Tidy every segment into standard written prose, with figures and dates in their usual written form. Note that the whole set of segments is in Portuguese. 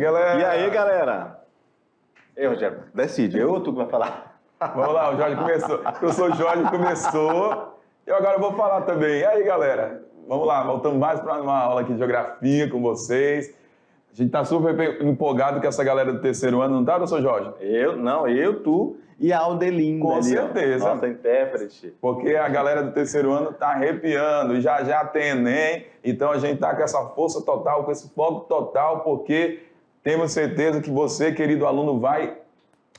galera? E aí, galera? Ei, Rogério, decide, eu ou tu que vai falar? Vamos lá, o Jorge começou. O professor Jorge começou. Eu agora vou falar também. E aí, galera? Vamos lá, voltamos mais para uma aula aqui de geografia com vocês. A gente está super empolgado com essa galera do terceiro ano, não tá, professor Jorge? Eu, tu e a Aldelinda. Com ali, certeza. Ó, nossa intérprete. Porque a galera do terceiro ano está arrepiando, e já tem Enem, então a gente está com essa força total, com esse foco total, porque temos certeza que você, querido aluno, vai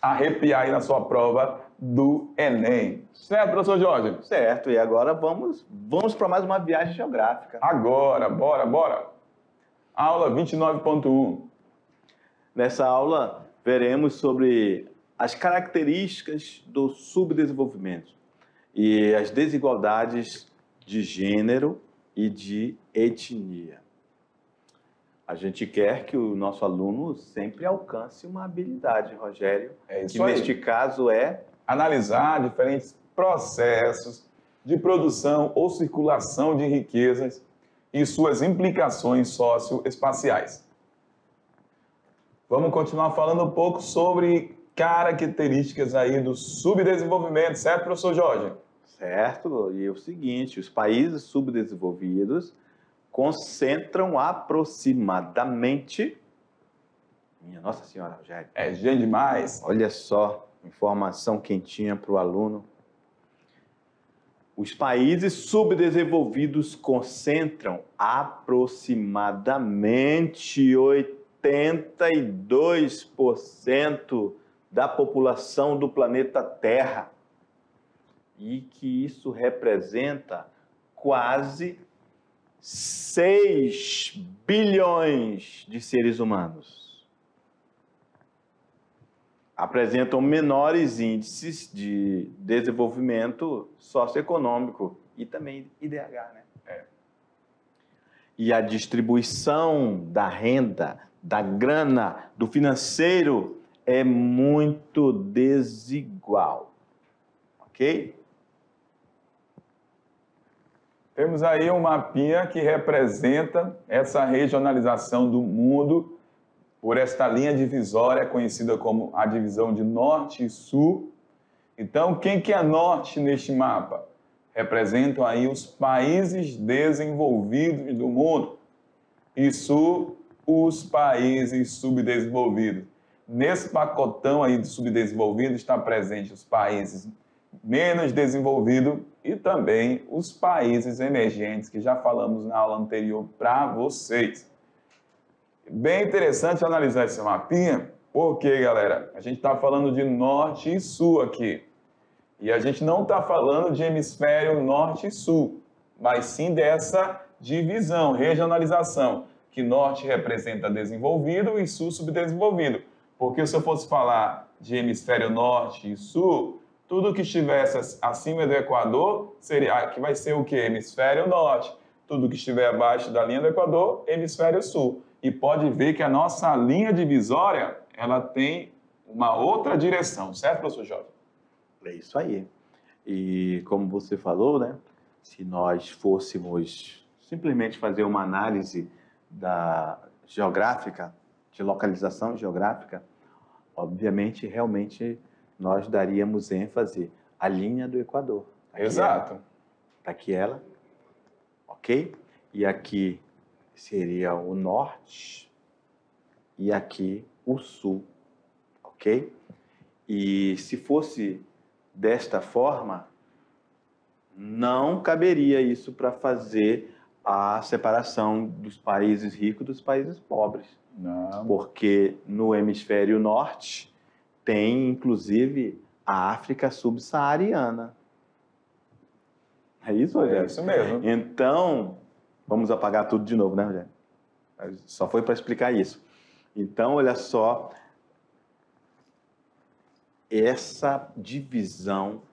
arrepiar aí na sua prova do Enem. Certo, professor Jorge? Certo, e agora vamos para mais uma viagem geográfica. Agora, bora. Aula 29.1. Nessa aula, veremos sobre as características do subdesenvolvimento e as desigualdades de gênero e de etnia. A gente quer que o nosso aluno sempre alcance uma habilidade, Rogério, É isso que aí. neste caso é Analisar diferentes processos de produção ou circulação de riquezas e suas implicações socioespaciais. Vamos continuar falando um pouco sobre características aí do subdesenvolvimento, certo, professor Jorge? certo. E é o seguinte, os países subdesenvolvidos concentram aproximadamente... Minha Nossa Senhora, Rogério. É gente demais. Olha só, informação quentinha para o aluno. Os países subdesenvolvidos concentram aproximadamente 82% da população do planeta Terra. E que isso representa quase 6 bilhões de seres humanos. Apresentam menores índices de desenvolvimento socioeconômico e também IDH, né? E a distribuição da renda, da grana, do financeiro é muito desigual, ok? Temos aí um mapinha que representa essa regionalização do mundo por esta linha divisória conhecida como a divisão de Norte e Sul. Então, quem que é Norte neste mapa? Representam aí os países desenvolvidos do mundo e Sul, os países subdesenvolvidos. Nesse pacotão aí de subdesenvolvido está presente os países menos desenvolvidos e também os países emergentes, que já falamos na aula anterior para vocês. Bem interessante analisar esse mapinha, porque, galera, a gente está falando de norte e sul aqui. E a gente não está falando de hemisfério norte e sul, mas sim dessa divisão, regionalização, que norte representa desenvolvido e sul subdesenvolvido. Porque se eu fosse falar de hemisfério norte e sul, tudo que estivesse acima do Equador seria, que vai ser o quê? Hemisfério norte. Tudo que estiver abaixo da linha do Equador, hemisfério sul. E pode ver que a nossa linha divisória, ela tem uma outra direção, certo, professor Jorge? É isso aí. E como você falou, né? Se nós fôssemos simplesmente fazer uma análise geográfica, de localização geográfica, obviamente, realmente, nós daríamos ênfase à linha do Equador. Exato. Está aqui ela, ok? E aqui seria o norte e aqui o sul, ok? E se fosse desta forma, não caberia isso para fazer a separação dos países ricos dos países pobres. Não. Porque no hemisfério norte tem, inclusive, a África subsaariana. É isso, Rogério? É isso mesmo. Então, vamos apagar tudo de novo, né, Rogério? Só foi para explicar isso. Então, olha só, essa divisão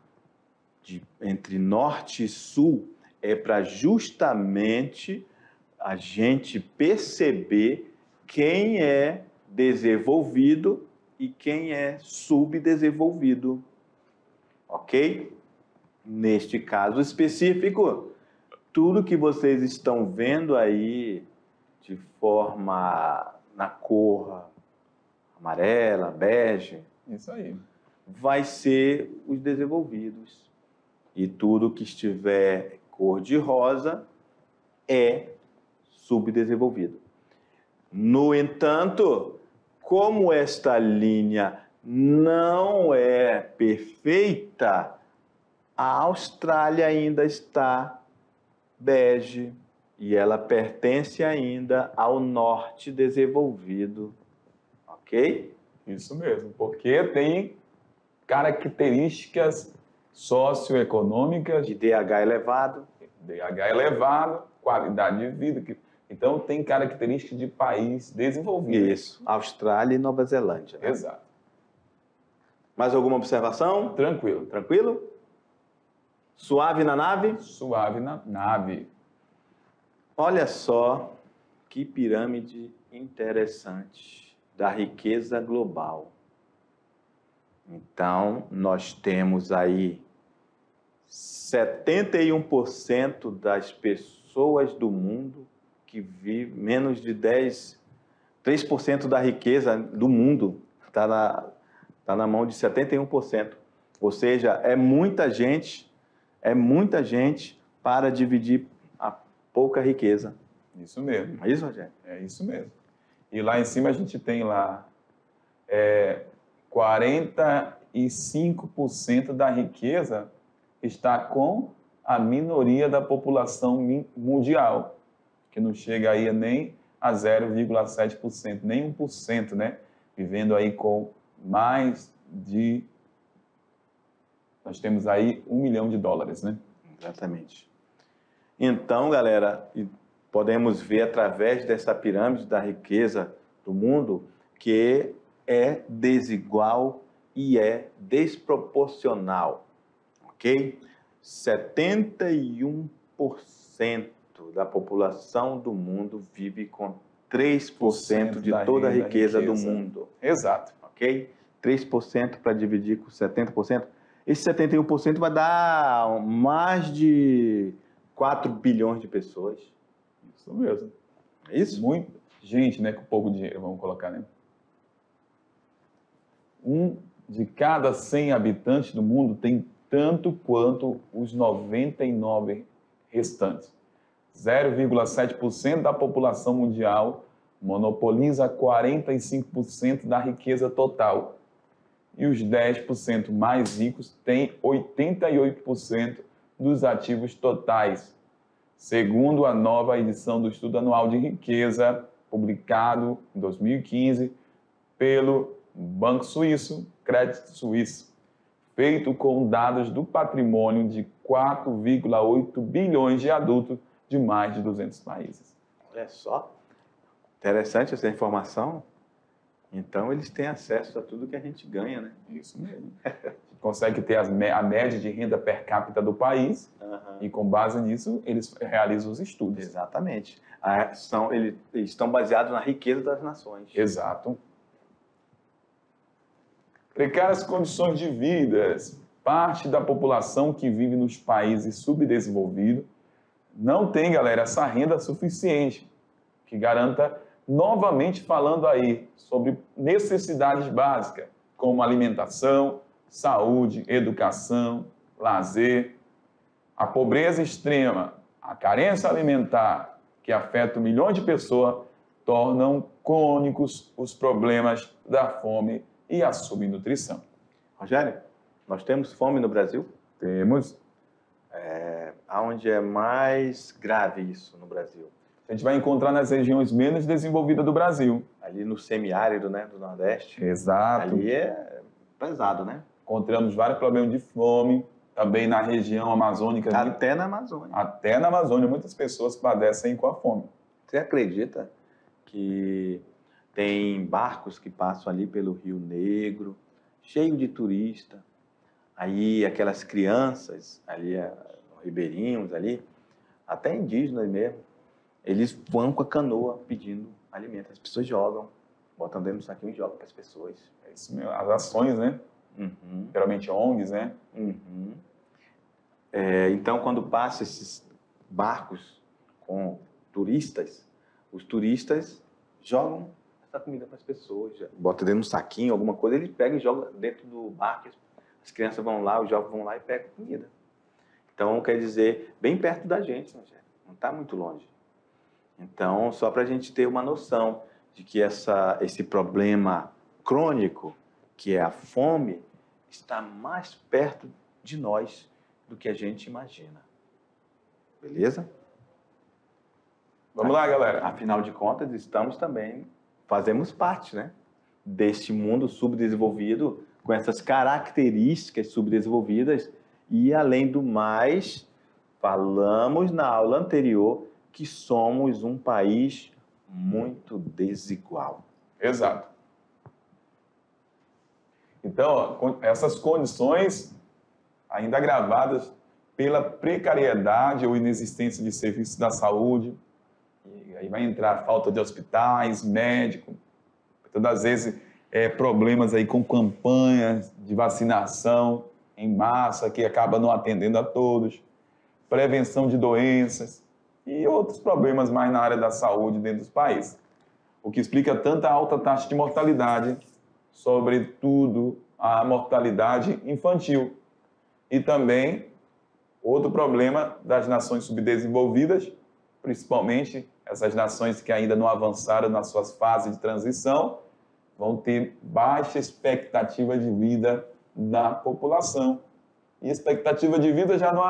entre norte e sul é para justamente a gente perceber quem é desenvolvido e quem é subdesenvolvido, ok? Neste caso específico, tudo que vocês estão vendo aí de forma na cor amarela, bege, Isso aí. vai ser os desenvolvidos. E tudo que estiver cor de rosa é subdesenvolvido. No entanto, como esta linha não é perfeita, a Austrália ainda está bege e ela pertence ainda ao norte desenvolvido, ok? Isso mesmo, porque tem características socioeconômicas, De DH elevado. DH elevado, qualidade de vida. Então, tem características de país desenvolvido. Isso, Austrália e Nova Zelândia. Né? Exato. Mais alguma observação? Tranquilo. Tranquilo? Suave na nave? Suave na nave. Olha só que pirâmide interessante da riqueza global. Então, nós temos aí 71% das pessoas do mundo que vivem menos de 3% da riqueza do mundo está na mão de 71%. Ou seja, é muita gente para dividir a pouca riqueza. Isso mesmo. É isso, Rogério? É isso mesmo. E lá em cima a gente tem lá 45% da riqueza está com a minoria da população mundial, que não chega aí nem a 0,7%, nem 1%, né? Vivendo aí com mais de... Nós temos aí $1 milhão, né? Exatamente. Então, galera, podemos ver através dessa pirâmide da riqueza do mundo que é desigual e é desproporcional, ok? 71% da população do mundo vive com 3% de toda a riqueza do mundo. Exato. Ok? 3% para dividir com 70%. Esse 71% vai dar mais de 4 bilhões de pessoas. Isso mesmo. É isso? Muita gente, né, com pouco dinheiro, vamos colocar, né? 1 de cada 100 habitantes do mundo tem tanto quanto os 99 restantes. 0,7% da população mundial monopoliza 45% da riqueza total. E os 10% mais ricos têm 88% dos ativos totais, segundo a nova edição do Estudo Anual de Riqueza, publicado em 2015 pelo Banco Suíço, Credit Suisse, feito com dados do patrimônio de 4,8 bilhões de adultos de mais de 200 países. Olha só, interessante essa informação. Então, eles têm acesso a tudo que a gente ganha, né? Isso mesmo. A gente consegue ter a média de renda per capita do país e, com base nisso, eles realizam os estudos. Exatamente. Eles estão baseados na riqueza das nações. Exato. Precárias condições de vida. Parte da população que vive nos países subdesenvolvidos não tem, galera, essa renda suficiente que garanta, novamente falando aí, sobre necessidades básicas, como alimentação, saúde, educação, lazer. A pobreza extrema, a carência alimentar, que afeta milhões de pessoas, tornam crônicos os problemas da fome e a subnutrição. Rogério, nós temos fome no Brasil? Temos. Aonde é mais grave isso no Brasil? A gente vai encontrar nas regiões menos desenvolvidas do Brasil. Ali no semiárido, né, do Nordeste. Exato. Ali é pesado, né? Encontramos vários problemas de fome, também na região amazônica. Até na Amazônia. Até na Amazônia, muitas pessoas padecem com a fome. Você acredita que tem barcos que passam ali pelo Rio Negro, cheio de turista, aí aquelas crianças ali, ribeirinhos ali, até indígenas mesmo, eles vão com a canoa pedindo alimento. As pessoas jogam, botam dentro do saquinho e jogam para as pessoas. É isso mesmo, as ações, né? Geralmente ONGs, né? Então, quando passam esses barcos com turistas, os turistas jogam essa comida para as pessoas. Bota dentro de um saquinho, alguma coisa, ele pega e joga dentro do barco. As crianças vão lá, os jovens vão lá e pegam comida. Então, quer dizer, bem perto da gente, Rogério. Não está muito longe. Então, só para a gente ter uma noção de que esse problema crônico, que é a fome, está mais perto de nós do que a gente imagina. Beleza? Vamos lá, galera. Afinal de contas, fazemos parte, né, deste mundo subdesenvolvido, com essas características subdesenvolvidas, e, além do mais, falamos na aula anterior que somos um país muito desigual. Exato. Então, essas condições, ainda agravadas pela precariedade ou inexistência de serviços da saúde, e aí vai entrar a falta de hospitais, médicos, todas as vezes problemas aí com campanhas de vacinação em massa, que acaba não atendendo a todos, prevenção de doenças e outros problemas mais na área da saúde dentro dos países. O que explica tanta alta taxa de mortalidade, sobretudo a mortalidade infantil. E também outro problema das nações subdesenvolvidas, principalmente essas nações que ainda não avançaram nas suas fases de transição, vão ter baixa expectativa de vida da população. E expectativa de vida já não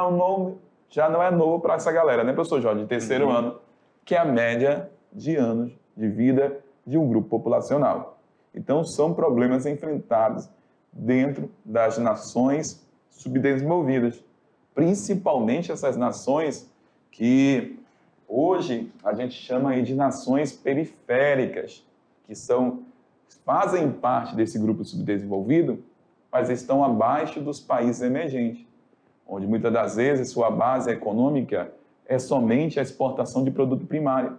é novo para essa galera, né, professor Jorge? De terceiro ano, que é a média de anos de vida de um grupo populacional. Então, são problemas enfrentados dentro das nações subdesenvolvidas, principalmente essas nações que hoje a gente chama aí de nações periféricas, que fazem parte desse grupo subdesenvolvido, mas estão abaixo dos países emergentes, onde muitas das vezes sua base econômica é somente a exportação de produto primário.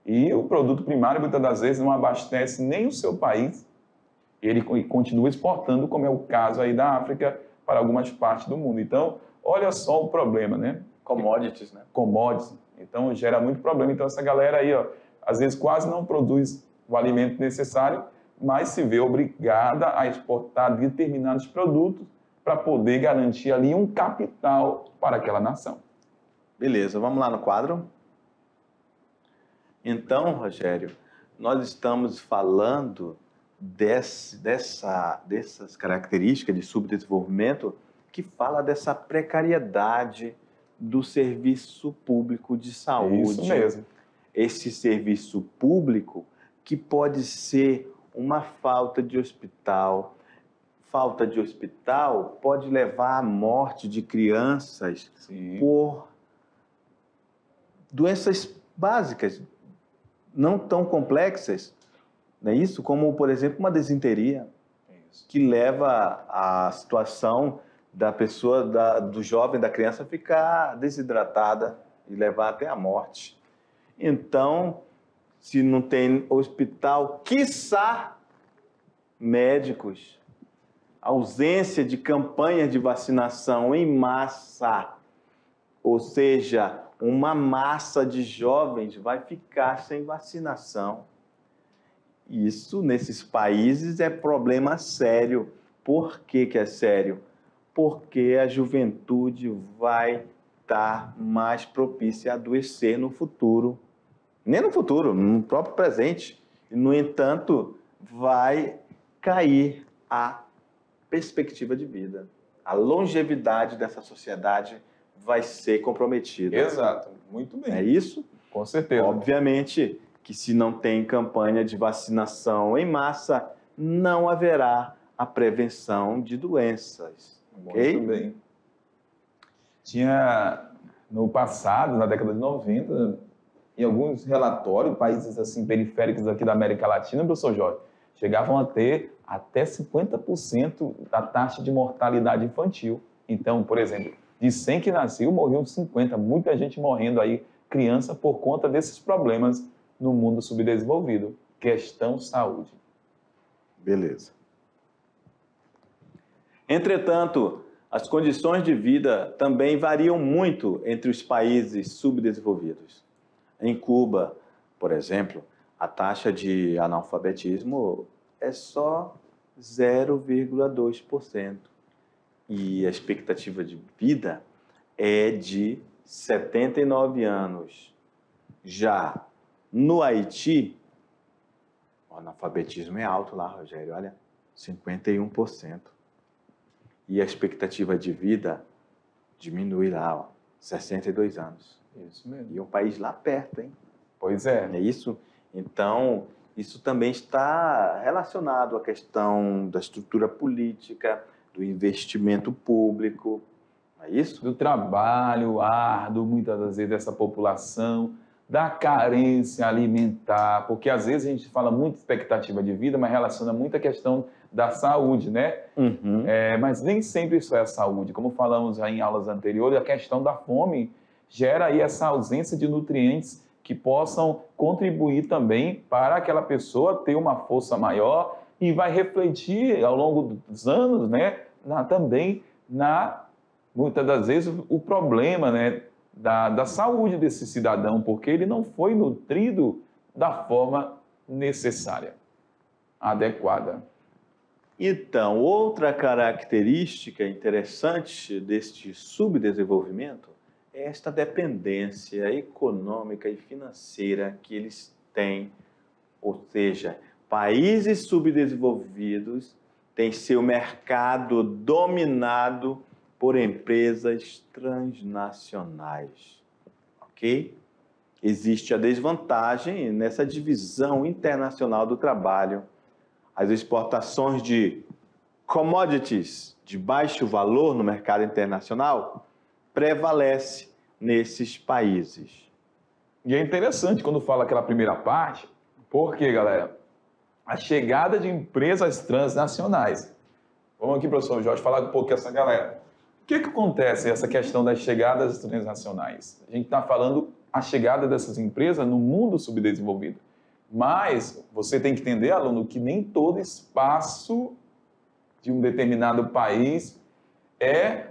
E o produto primário, muitas das vezes, não abastece nem o seu país, ele continua exportando, como é o caso aí da África, para algumas partes do mundo. Então, olha só o problema, né? Commodities, né? Commodities. Então, gera muito problema. Então, essa galera aí, ó, às vezes quase não produz o alimento necessário, mas se vê obrigada a exportar determinados produtos para poder garantir ali um capital para aquela nação. Beleza, vamos lá no quadro. Então, Rogério, nós estamos falando dessas características de subdesenvolvimento que fala dessa precariedade do serviço público de saúde. Isso mesmo. Esse serviço público que pode ser uma falta de hospital. Falta de hospital pode levar à morte de crianças por doenças básicas, não tão complexas, não é isso? Como, por exemplo, uma desinteria, que leva à situação da pessoa, do jovem, da criança ficar desidratada e levar até a morte. Então, se não tem hospital, quiçá médicos, ausência de campanhas de vacinação em massa, ou seja, uma massa de jovens vai ficar sem vacinação. Isso, nesses países, é problema sério. Por que é sério? Porque a juventude vai estar mais propícia a adoecer no futuro. Nem no futuro, no próprio presente. No entanto, vai cair a perspectiva de vida. A longevidade dessa sociedade vai ser comprometida. Exato, muito bem. É isso? Com certeza. Obviamente que se não tem campanha de vacinação em massa, não haverá a prevenção de doenças. Ok? Muito bem. Tinha, no passado, na década de 90, em alguns relatórios, países assim periféricos aqui da América Latina, professor Jorge, chegavam a ter até 50% da taxa de mortalidade infantil. Então, por exemplo, de 100 que nasceu, morriam 50. Muita gente morrendo aí, criança, por conta desses problemas no mundo subdesenvolvido. Questão saúde. Beleza. Entretanto, as condições de vida também variam muito entre os países subdesenvolvidos. Em Cuba, por exemplo, A taxa de analfabetismo é só 0,2%. E a expectativa de vida é de 79 anos. Já no Haiti, o analfabetismo é alto lá, Rogério, olha, 51%. E a expectativa de vida diminui lá, ó, 62 anos. Isso mesmo. E um país lá perto, hein? Pois é. É isso? Então, isso também está relacionado à questão da estrutura política, do investimento público, não é isso? Do trabalho árduo, muitas das vezes, dessa população, da carência alimentar, porque às vezes a gente fala muito de expectativa de vida, mas relaciona muito a questão da saúde, né? Uhum. Mas nem sempre isso é a saúde. Como falamos aí em aulas anteriores, a questão da fome gera aí essa ausência de nutrientes que possam contribuir também para aquela pessoa ter uma força maior e vai refletir ao longo dos anos, né, também muitas das vezes, o problema, né, da saúde desse cidadão, porque ele não foi nutrido da forma necessária, adequada. Então, outra característica interessante deste subdesenvolvimento é esta dependência econômica e financeira que eles têm, ou seja, países subdesenvolvidos têm seu mercado dominado por empresas transnacionais, ok? Existe a desvantagem nessa divisão internacional do trabalho. As exportações de commodities de baixo valor no mercado internacional prevalece nesses países. E é interessante quando fala aquela primeira parte, porque, galera, a chegada de empresas transnacionais. Vamos aqui, professor Jorge, falar um pouco com essa galera. O que acontece essa questão das chegadas transnacionais? A gente está falando a chegada dessas empresas no mundo subdesenvolvido. Mas você tem que entender, aluno, que nem todo espaço de um determinado país é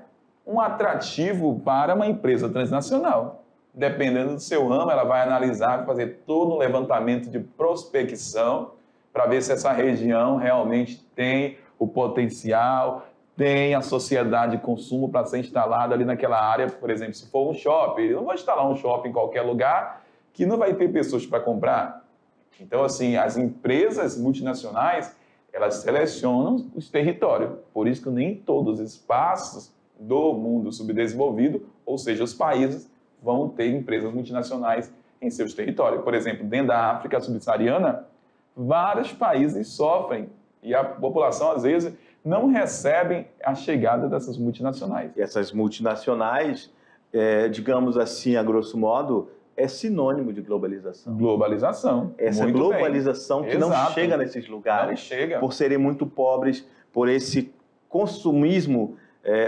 um atrativo para uma empresa transnacional. Dependendo do seu ramo, ela vai analisar, fazer todo um levantamento de prospecção para ver se essa região realmente tem o potencial, tem a sociedade de consumo para ser instalada ali naquela área. Por exemplo, se for um shopping, ele não vai instalar um shopping em qualquer lugar que não vai ter pessoas para comprar. Então, assim, as empresas multinacionais, elas selecionam os territórios. Por isso que nem todos os espaços do mundo subdesenvolvido, ou seja, os países, vão ter empresas multinacionais em seus territórios. Por exemplo, dentro da África subsaariana, vários países sofrem e a população, às vezes, não recebe a chegada dessas multinacionais. E essas multinacionais, digamos assim, a grosso modo, é sinônimo de globalização. Globalização. Essa muito globalização bem. que não Exato. chega nesses lugares, não chega. por serem muito pobres, por esse consumismo,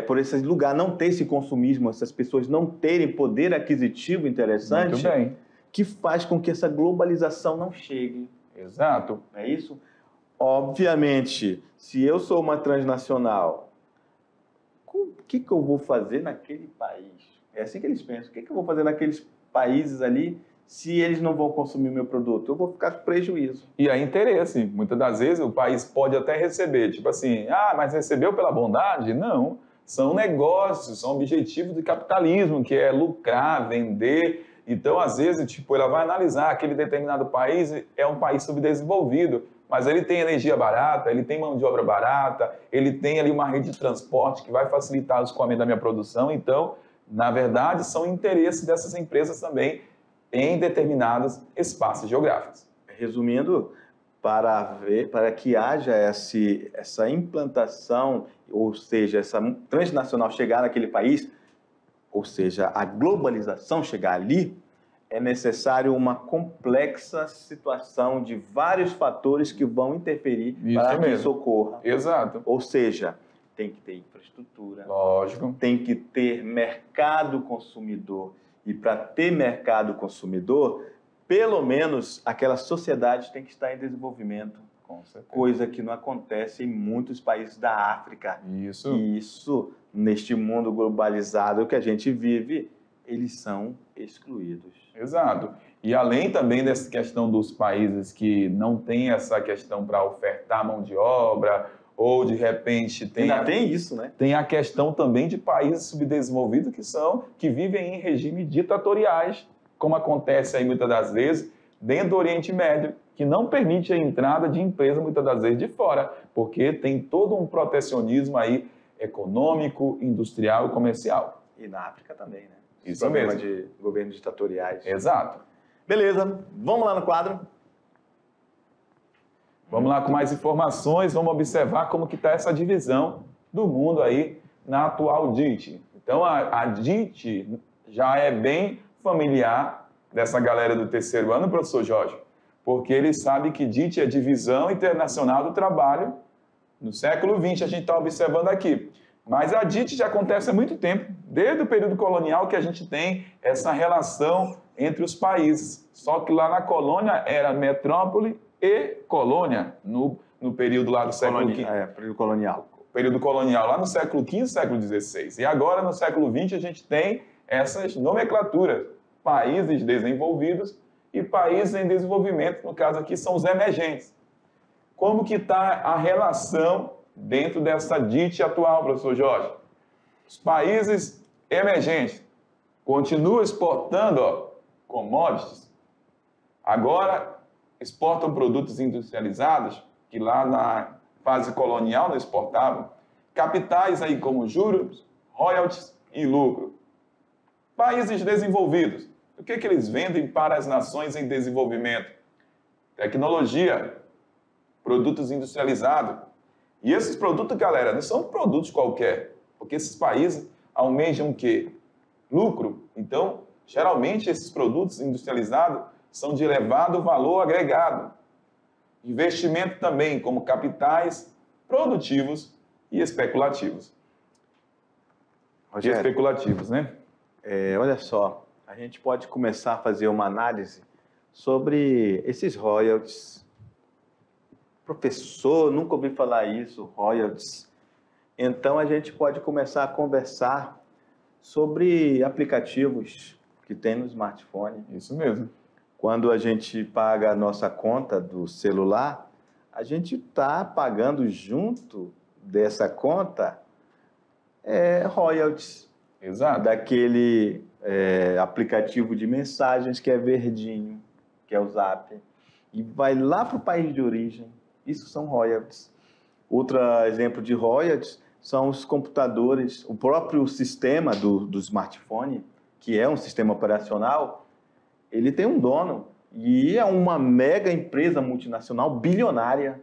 por esse lugar não ter esse consumismo, essas pessoas não terem poder aquisitivo interessante, Muito bem. que faz com que essa globalização não chegue. Exato. Não é isso? Obviamente, se eu sou uma transnacional, o que eu vou fazer naquele país? É assim que eles pensam. O que eu vou fazer naqueles países ali se eles não vão consumir meu produto? Eu vou ficar com prejuízo. E é interesse. Muitas das vezes o país pode até receber, tipo assim, mas recebeu pela bondade? Não. São negócios, são objetivos de capitalismo, que é lucrar, vender. Então, às vezes, tipo, ela vai analisar aquele determinado país, é um país subdesenvolvido, mas ele tem energia barata, ele tem mão de obra barata, ele tem ali uma rede de transporte que vai facilitar o escoamento da minha produção. Então, na verdade, são interesses dessas empresas também em determinados espaços geográficos. Resumindo, para que haja essa implantação, ou seja, essa transnacional chegar naquele país, ou seja, a globalização chegar ali, é necessário uma complexa situação de vários fatores que vão interferir para que isso ocorra. Exato. Ou seja, tem que ter infraestrutura. Lógico. Tem que ter mercado consumidor. E para ter mercado consumidor, pelo menos aquela sociedade tem que estar em desenvolvimento. Com certeza. Coisa que não acontece em muitos países da África. Isso. E isso, neste mundo globalizado que a gente vive, eles são excluídos. Exato. E além também dessa questão dos países que não têm essa questão para ofertar mão de obra, ou de repente Ainda tem isso, né? tem a questão também de países subdesenvolvidos que vivem em regimes ditatoriais, como acontece aí muitas das vezes dentro do Oriente Médio, que não permite a entrada de empresas muitas das vezes de fora, porque tem todo um protecionismo aí econômico, industrial e comercial. E na África também, né? Isso mesmo. De governos ditatoriais. Exato. Beleza, vamos lá no quadro. Vamos lá com mais informações, vamos observar como que está essa divisão do mundo aí na atual DIT. Então a DIT já é bem familiar dessa galera do terceiro ano, professor Jorge, porque ele sabe que DIT é Divisão Internacional do Trabalho. No século XX a gente está observando aqui. Mas a DIT já acontece há muito tempo, desde o período colonial que a gente tem essa relação entre os países. Só que lá na colônia era metrópole e colônia, no período lá do século XV. Período colonial. Período colonial, lá no século XV, século XVI. E agora, no século XX, a gente tem essas nomenclaturas. Países desenvolvidos e países em desenvolvimento, no caso aqui, são os emergentes. Como que está a relação dentro dessa DIT atual, professor Jorge? Os países emergentes continuam exportando commodities, agora exportam produtos industrializados, que lá na fase colonial não exportavam, capitais aí como juros, royalties e lucro. Países desenvolvidos, o que eles vendem para as nações em desenvolvimento? Tecnologia, produtos industrializados. E esses produtos, galera, não são produtos qualquer, porque esses países almejam o quê? Lucro. Então, geralmente, esses produtos industrializados são de elevado valor agregado. Investimento também, como capitais produtivos e especulativos. Rogério, Especulativos, né? olha só, a gente pode começar a fazer uma análise sobre esses royalties. Professor, nunca ouvi falar isso, royalties. Então, a gente pode começar a conversar sobre aplicativos que tem no smartphone. Isso mesmo. Quando a gente paga a nossa conta do celular, a gente está pagando junto dessa conta royalties. Exato. Daquele aplicativo de mensagens que é verdinho, que é o Zap, e vai lá para o país de origem. Isso são royalties. Outro exemplo de royalties são os computadores, o próprio sistema do smartphone, que é um sistema operacional, ele tem um dono e é uma mega empresa multinacional bilionária.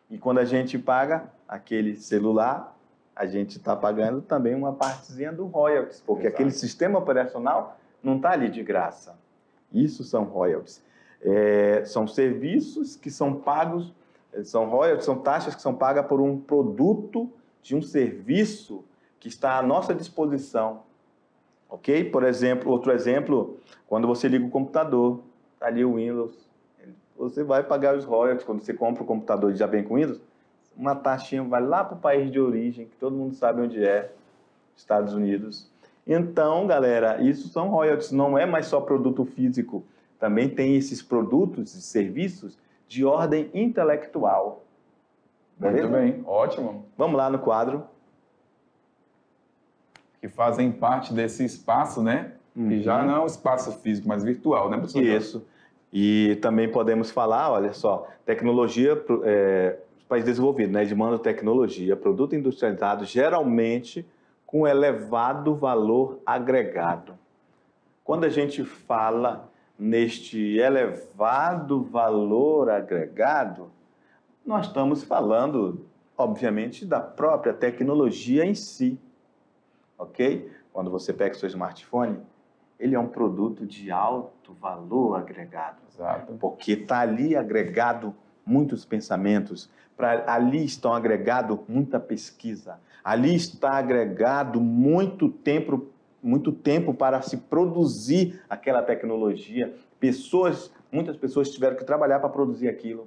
E quando a gente paga aquele celular, a gente está pagando também uma partezinha do royalties, porque Exato. aquele sistema operacional não está ali de graça. Isso são royalties. São serviços que são pagos, são royalties, são taxas que são pagas por um produto de um serviço que está à nossa disposição. Ok? Por exemplo, outro exemplo, quando você liga o computador, está ali o Windows, você vai pagar os royalties. Quando você compra o computador e já vem com Windows, uma taxinha vai lá para o país de origem, que todo mundo sabe onde é, Estados Unidos. Então, galera, isso são royalties, não é mais só produto físico, também tem esses produtos e serviços de ordem intelectual. Beleza? Muito bem, ótimo. Vamos lá no quadro. Que fazem parte desse espaço, né? Que já não é um espaço físico, mas virtual, né, professor? Isso. E também podemos falar, olha só, tecnologia, país desenvolvido, né? Demanda tecnologia, produto industrializado, geralmente com elevado valor agregado. Quando a gente fala neste elevado valor agregado, nós estamos falando, obviamente, da própria tecnologia em si, ok? Quando você pega o seu smartphone, ele é um produto de alto valor agregado. Exato. Porque está ali agregado muitos pensamentos, ali estão agregado muita pesquisa, ali está agregado muito tempo para se produzir aquela tecnologia. Muitas pessoas tiveram que trabalhar para produzir aquilo,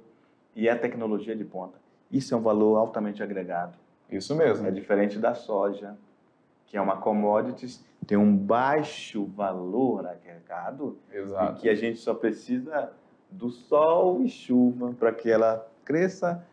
e é tecnologia de ponta. Isso é um valor altamente agregado. Isso mesmo. É diferente da soja, que é uma commodity, tem um baixo valor agregado. Exato. E que a gente só precisa do sol e chuva para que ela cresça.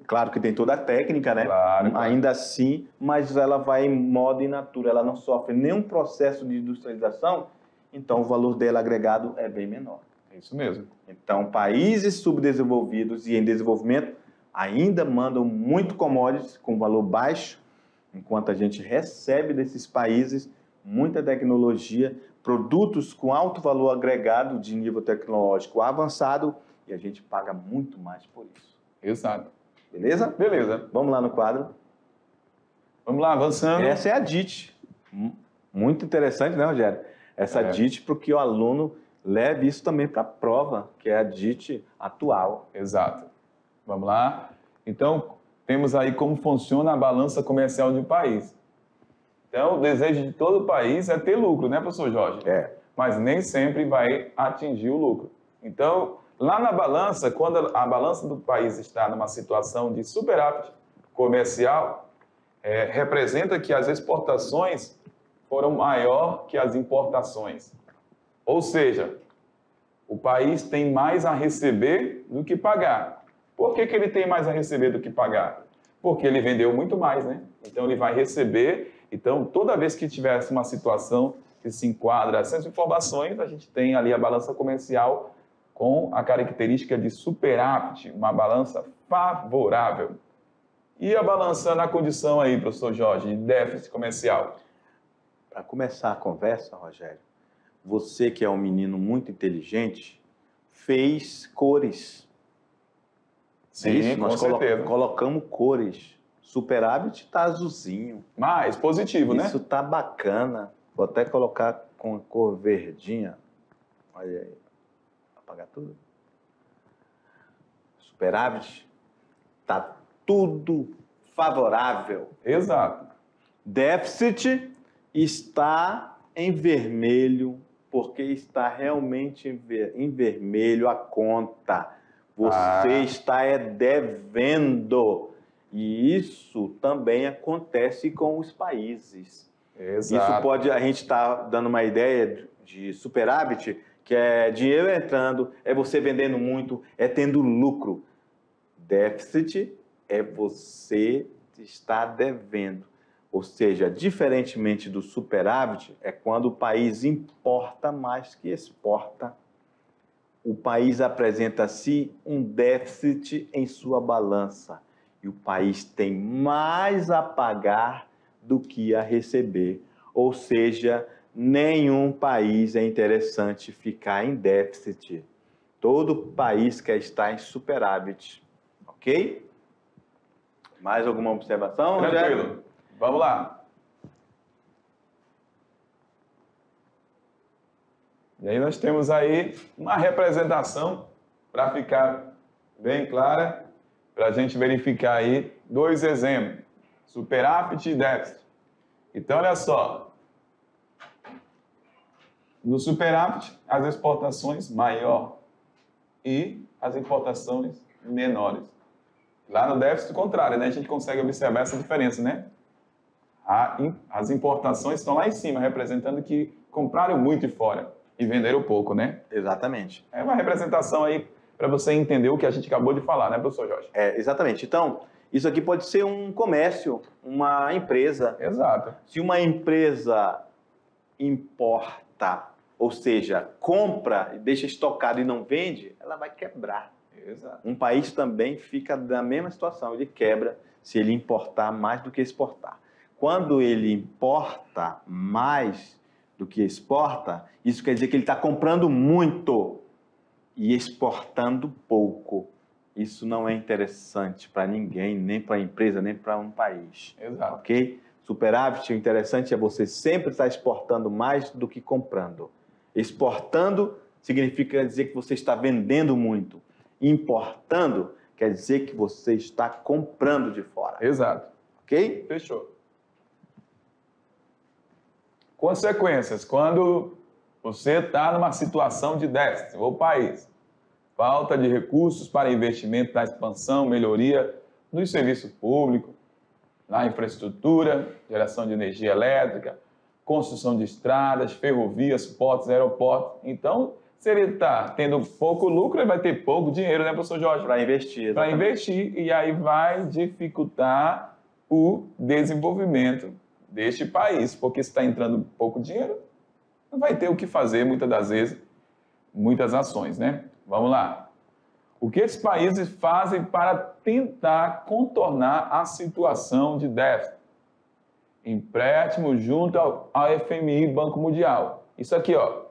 Claro que tem toda a técnica, né? Claro. Ainda assim, mas ela vai em modo in natura, ela não sofre nenhum processo de industrialização, então o valor dela agregado é bem menor. É isso mesmo. Então, países subdesenvolvidos e em desenvolvimento ainda mandam muito commodities com valor baixo, enquanto a gente recebe desses países muita tecnologia, produtos com alto valor agregado de nível tecnológico avançado, e a gente paga muito mais por isso. Exato. Beleza? Beleza. Vamos lá no quadro. Vamos lá, avançando. Essa é a DIT. Muito interessante, né, Rogério? Essa DIT, porque o aluno leve isso também para a prova, que é a DIT atual. Exato. Vamos lá. Então, temos aí como funciona a balança comercial de um país. Então, o desejo de todo o país é ter lucro, né, professor Jorge? É. Mas nem sempre vai atingir o lucro. Então, lá na balança, quando a balança do país está numa situação de superávit comercial, representa que as exportações foram maior que as importações. Ou seja, o país tem mais a receber do que pagar. Por que ele tem mais a receber do que pagar? Porque ele vendeu muito mais, né? Então, ele vai receber. Então, toda vez que tivesse uma situação que se enquadra essas informações, a gente tem ali a balança comercial com a característica de superávit, uma balança favorável. E a balança na condição aí, professor Jorge, de déficit comercial? Para começar a conversa, Rogério, você que é um menino muito inteligente, fez cores. Sim, isso? com Nós certeza. colocamos cores. Superávit está azulzinho. Mais positivo, né? Isso tá bacana. Vou até colocar com a cor verdinha. Olha aí. Apagar tudo. Superávit tá tudo favorável. Exato. Déficit está em vermelho, porque está realmente em vermelho a conta. Você está devendo. E isso também acontece com os países. Exato. Isso pode, a gente está dando uma ideia de superávit, que é dinheiro entrando, é você vendendo muito, é tendo lucro. Déficit é você estar devendo. Ou seja, diferentemente do superávit, é quando o país importa mais que exporta. O país apresenta-se um déficit em sua balança. E o país tem mais a pagar do que a receber. Ou seja, nenhum país é interessante ficar em déficit. Todo país quer estar em superávit. Ok? Mais alguma observação? Tranquilo. Vamos lá. E aí nós temos aí uma representação para ficar bem clara, para a gente verificar aí dois exemplos, superávit e déficit. Então, olha só, no superávit, as exportações maior e as importações menores. Lá no déficit, o contrário, né? A gente consegue observar essa diferença, né? As importações estão lá em cima, representando que compraram muito de fora e venderam pouco, né? Exatamente. É uma representação aí para você entender o que a gente acabou de falar, né, professor Jorge? Exatamente. Então, isso aqui pode ser um comércio, uma empresa. Exato. Se uma empresa importa, ou seja, compra e deixa estocado e não vende, ela vai quebrar. Exato. Um país também fica na mesma situação, ele quebra se ele importar mais do que exportar. Quando ele importa mais do que exporta, isso quer dizer que ele está comprando muito e exportando pouco. Isso não é interessante para ninguém, nem para a empresa, nem para um país. Exato. Ok? Superávit, o interessante é você sempre estar exportando mais do que comprando. Exportando significa dizer que você está vendendo muito. Importando quer dizer que você está comprando de fora. Exato. Ok? Fechou. Consequências. Quando você está numa situação de déficit, ou país, falta de recursos para investimento na expansão, melhoria dos serviços públicos, na infraestrutura, geração de energia elétrica, construção de estradas, ferrovias, portos, aeroportos. Então, se ele está tendo pouco lucro, ele vai ter pouco dinheiro, né, professor Jorge? Para investir. Para investir, e aí vai dificultar o desenvolvimento deste país, porque se está entrando pouco dinheiro, não vai ter o que fazer, muitas das vezes, muitas ações, né? Vamos lá. O que esses países fazem para tentar contornar a situação de déficit? Empréstimo junto ao FMI, Banco Mundial. Isso aqui, ó,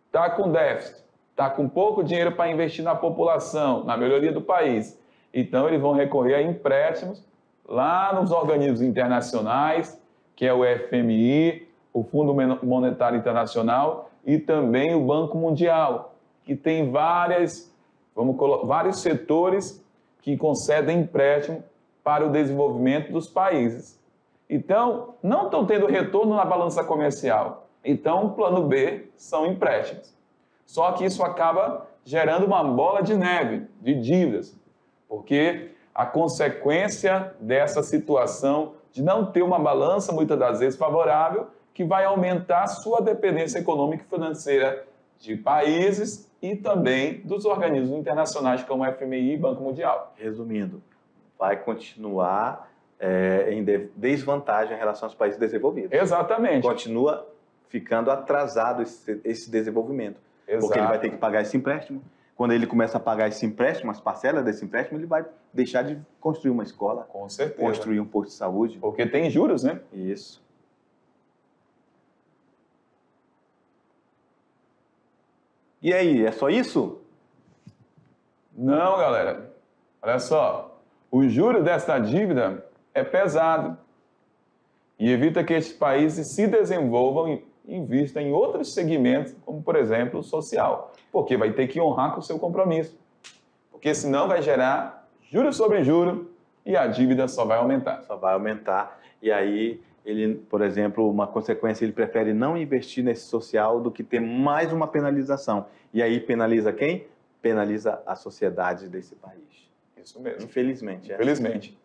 está com déficit, está com pouco dinheiro para investir na população, na melhoria do país. Então, eles vão recorrer a empréstimos lá nos organismos internacionais, que é o FMI, o Fundo Monetário Internacional e também o Banco Mundial, que tem vários setores que concedem empréstimo para o desenvolvimento dos países. Então, não estão tendo retorno na balança comercial. Então, o plano B são empréstimos. Só que isso acaba gerando uma bola de neve, de dívidas, porque a consequência dessa situação de não ter uma balança, muitas das vezes, favorável, que vai aumentar a sua dependência econômica e financeira de países e também dos organismos internacionais como o FMI e Banco Mundial. Resumindo, vai continuar em desvantagem em relação aos países desenvolvidos. Exatamente. Continua ficando atrasado esse desenvolvimento. Exato. Porque ele vai ter que pagar esse empréstimo. Quando ele começa a pagar esse empréstimo, as parcelas desse empréstimo, ele vai deixar de construir uma escola. Com certeza. Construir um posto de saúde. Porque tem juros, né? Isso. E aí, é só isso? Não, galera. Olha só. O juro dessa dívida é pesado e evita que esses países se desenvolvam e invistam em outros segmentos, como, por exemplo, o social. Porque vai ter que honrar com o seu compromisso. Porque senão vai gerar juros sobre juros e a dívida só vai aumentar. Só vai aumentar. E aí, ele, por exemplo, uma consequência, ele prefere não investir nesse social do que ter mais uma penalização. E aí penaliza quem? Penaliza a sociedade desse país. Isso mesmo. Infelizmente. Infelizmente.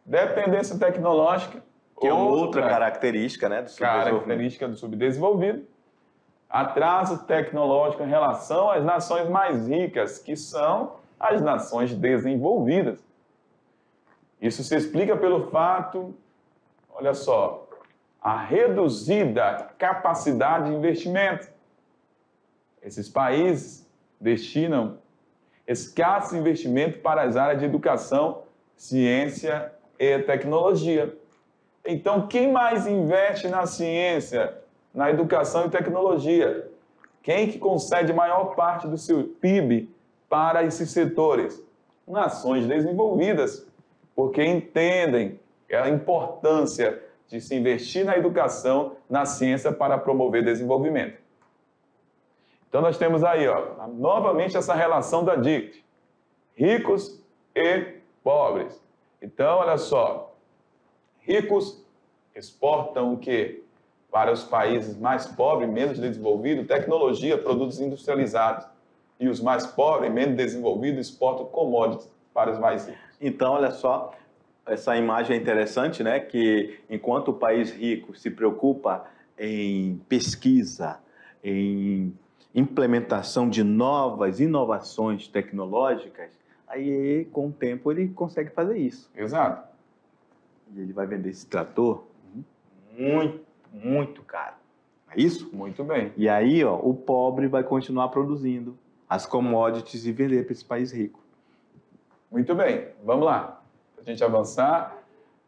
Dependência tecnológica. Que é outra característica, né, do subdesenvolvido. Característica do subdesenvolvido. Atraso tecnológico em relação às nações mais ricas, que são as nações desenvolvidas. Isso se explica pelo fato, olha só, a reduzida capacidade de investimento. Esses países destinam escasso investimento para as áreas de educação, ciência e tecnologia. Então, quem mais investe na ciência, na educação e tecnologia? Quem que concede maior parte do seu PIB para esses setores? Nações desenvolvidas, porque entendem a importância de se investir na educação, na ciência para promover desenvolvimento. Então, nós temos aí, ó, novamente essa relação da DICT, ricos e pobres. Então, olha só, ricos exportam o quê? Para os países mais pobres, menos desenvolvidos, tecnologia, produtos industrializados. E os mais pobres, menos desenvolvidos, exportam commodities para os mais ricos. Então, olha só, essa imagem é interessante, né? Que enquanto o país rico se preocupa em pesquisa, em implementação de novas inovações tecnológicas, aí com o tempo ele consegue fazer isso. Exato. E ele vai vender esse trator muito caro. É isso? Muito bem. E aí, ó, o pobre vai continuar produzindo as commodities e vender para esse país rico. Muito bem. Vamos lá. Para a gente avançar.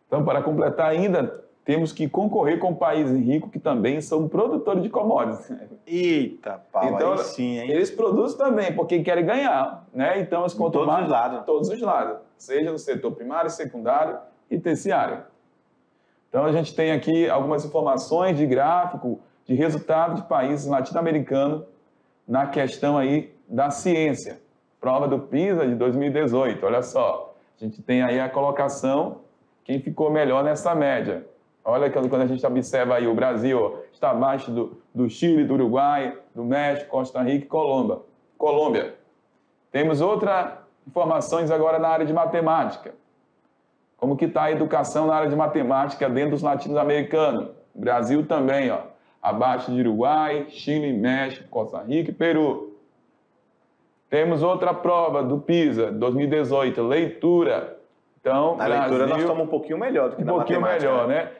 Então, para completar ainda, temos que concorrer com países ricos que também são produtores de commodities. Eita, pau, então, aí sim, hein? Eles produzem também, porque querem ganhar, né? Então, eles contam todos os lados. Todos os lados. Seja no setor primário, secundário e terciário. Então, a gente tem aqui algumas informações de gráfico de resultado de países latino-americanos na questão aí da ciência. Prova do PISA de 2018, olha só. A gente tem aí a colocação, quem ficou melhor nessa média. Olha quando a gente observa aí o Brasil, ó, está abaixo do Chile, do Uruguai, do México, Costa Rica e Colômbia. Temos outras informações agora na área de matemática. Como que está a educação na área de matemática dentro dos latino-americanos? O Brasil também, ó, abaixo de Uruguai, Chile, México, Costa Rica e Peru. Temos outra prova do PISA, 2018, leitura. Então, na Brasil, leitura nós estamos um pouquinho melhor do que na matemática. Um pouquinho melhor, né?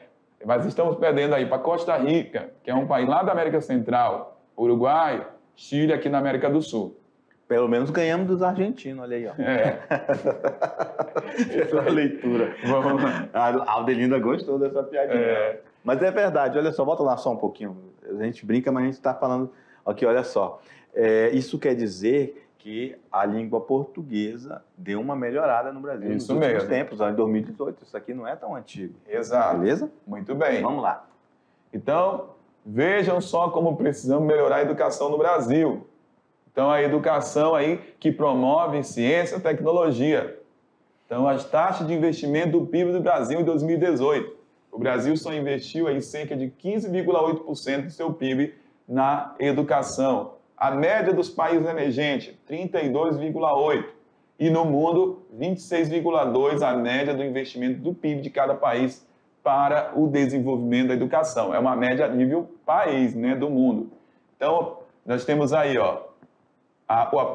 Mas estamos perdendo aí para Costa Rica, que é um país lá da América Central, Uruguai, Chile, aqui na América do Sul. Pelo menos ganhamos dos argentinos, olha aí, ó. Pela leitura. Vamos lá. A Aldelinda gostou dessa piadinha. Mas é verdade, olha só, volta lá só um pouquinho. A gente brinca, mas a gente está falando aqui, olha só. Isso quer dizer que a língua portuguesa deu uma melhorada no Brasil nos últimos tempos, em 2018. Isso aqui não é tão antigo. Exato. Beleza? Muito bem. Vamos lá. Então, vejam só como precisamos melhorar a educação no Brasil. Então, a educação aí que promove ciência e tecnologia. Então, as taxas de investimento do PIB do Brasil em 2018. O Brasil só investiu aí cerca de 15,8% do seu PIB na educação. A média dos países emergentes, 32,8%. E no mundo, 26,2% a média do investimento do PIB de cada país para o desenvolvimento da educação. É uma média a nível país, né, do mundo. Então, nós temos aí, ó,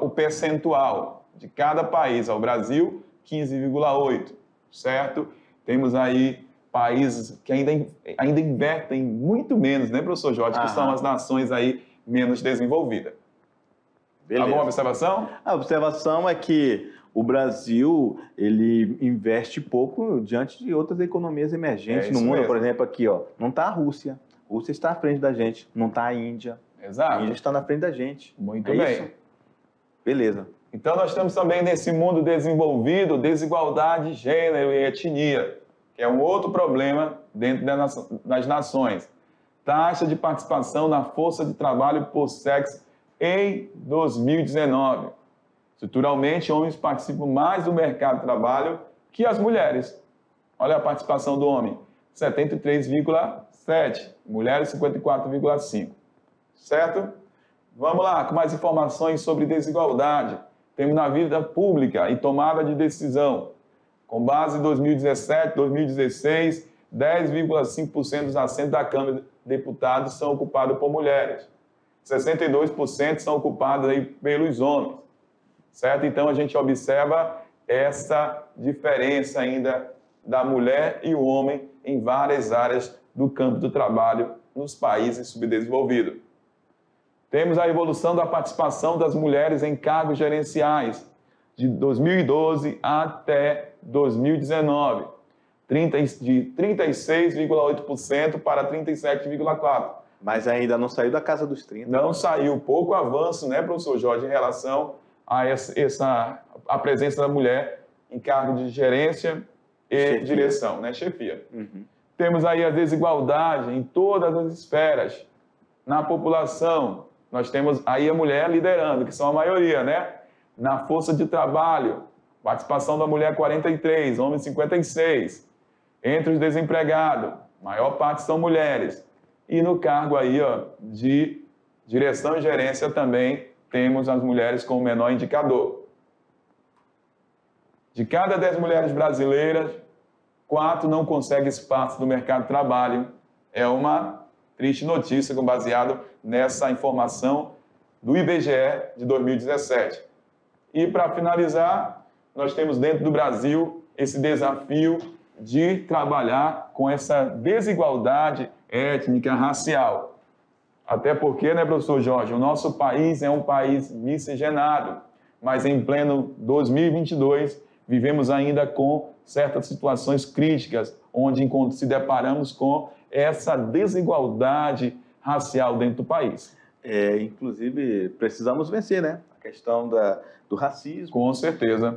o percentual de cada país. O Brasil, 15,8%, certo? Temos aí países que ainda invertem muito menos, né, professor Jorge? Que são as nações aí menos desenvolvidas. Beleza. Alguma observação? A observação é que o Brasil, ele investe pouco diante de outras economias emergentes no mundo. Mesmo. Por exemplo, aqui, ó, não está a Rússia. A Rússia está à frente da gente. Não está a Índia. Exato. A Índia está na frente da gente. Muito bem. Isso? Beleza. Então, nós temos também nesse mundo desenvolvido desigualdade de gênero e etnia, que é um outro problema dentro das nações. Taxa de participação na força de trabalho por sexo em 2019. Estruturalmente, homens participam mais do mercado de trabalho que as mulheres. Olha a participação do homem, 73,7%, mulheres 54,5%. Certo? Vamos lá, com mais informações sobre desigualdade. Temos na vida pública e tomada de decisão. Com base em 2017, 2016, 10,5% dos assentos da Câmara de Deputados são ocupados por mulheres. 62% são ocupados aí pelos homens. Certo? Então, a gente observa essa diferença ainda da mulher e o homem em várias áreas do campo do trabalho nos países subdesenvolvidos. Temos a evolução da participação das mulheres em cargos gerenciais de 2012 até 2019, de 36,8% para 37,4%. Mas ainda não saiu da casa dos 30%. Não saiu. Pouco avanço, né, professor Jorge, em relação a presença da mulher em cargo de gerência e chefia. Direção, né, chefia. Uhum. Temos aí a desigualdade em todas as esferas. Na população, nós temos aí a mulher liderando, que são a maioria, né? Na força de trabalho, participação da mulher 43%, homens 56%. Entre os desempregados, maior parte são mulheres. E no cargo aí, ó, de direção e gerência também temos as mulheres com o menor indicador. De cada 10 mulheres brasileiras, 4 não conseguem espaço no mercado de trabalho. É uma triste notícia baseado nessa informação do IBGE de 2017. E para finalizar, nós temos dentro do Brasil esse desafio de trabalhar com essa desigualdade étnica, racial. Até porque, né, professor Jorge, o nosso país é um país miscigenado, mas em pleno 2022 vivemos ainda com certas situações críticas, onde se deparamos com essa desigualdade racial dentro do país. Inclusive, precisamos vencer, né? A questão do racismo. Com certeza.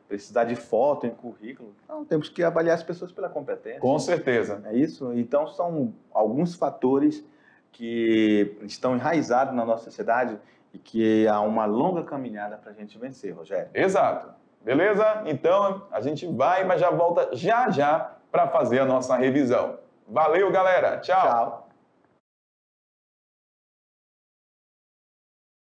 Precisar de foto em currículo. Então, temos que avaliar as pessoas pela competência. Com certeza. É isso? Então, são alguns fatores que estão enraizados na nossa sociedade e que há uma longa caminhada para a gente vencer, Rogério. Exato. Beleza? Então, a gente vai, mas já volta já para fazer a nossa revisão. Valeu, galera. Tchau. Tchau.